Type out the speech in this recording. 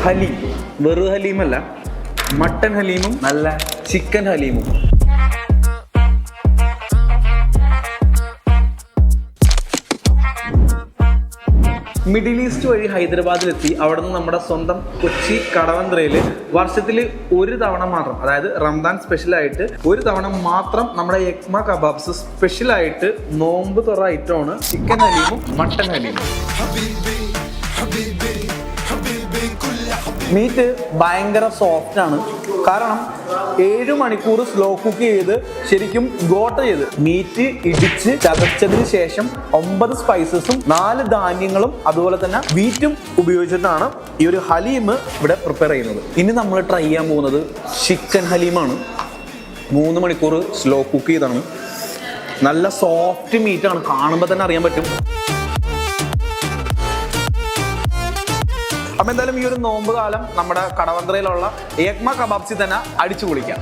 ഹലീം. വെറു ഹലീമല്ല, മട്ടൻ ഹലീമും നല്ല chicken ഹലീമും. Middle east വഴി ഹൈദരാബാദിലെത്തി. അവിടെ നിന്ന് നമ്മുടെ സ്വന്തം കൊച്ചി കടവന്ത്രയിൽ വർഷത്തിൽ ഒരു തവണ മാത്രം, അതായത് റംദാൻ സ്പെഷ്യലായിട്ട് ഒരു തവണ മാത്രം നമ്മുടെ യക്മ കബാബ്സ് സ്പെഷ്യലായിട്ട് നോമ്പ് തുറ ഐറ്റമാണ് ചിക്കൻ ഹലീമും മട്ടൻ ഹലീമും. മീറ്റ് ഭയങ്കര സോഫ്റ്റ് ആണ്. കാരണം 7 മണിക്കൂർ സ്ലോ കുക്ക് ചെയ്ത് ശരിക്കും ഗോട്ട ചെയ്ത് മീറ്റ് ഇടിച്ച് ചതച്ചതിന് ശേഷം 9 സ്പൈസസും 4 ധാന്യങ്ങളും അതുപോലെ തന്നെ വീറ്റും ഉപയോഗിച്ചിട്ടാണ് ഈ ഒരു ഹലീം ഇവിടെ പ്രിപ്പയർ ചെയ്യുന്നത്. ഇനി നമ്മൾ ട്രൈ ചെയ്യാൻ പോകുന്നത് ചിക്കൻ ഹലീമാണ്. 3 മണിക്കൂർ സ്ലോ കുക്ക് ചെയ്താണ്. നല്ല സോഫ്റ്റ് മീറ്റാണ്, കാണുമ്പോൾ തന്നെ അറിയാൻ പറ്റും. അപ്പം എന്തായാലും ഈ ഒരു നോമ്പ് കാലം നമ്മുടെ കടവന്ത്രയിലുള്ള യക്മ കബാബ്സിൽ തന്നെ അടിച്ചു പൊളിക്കാം.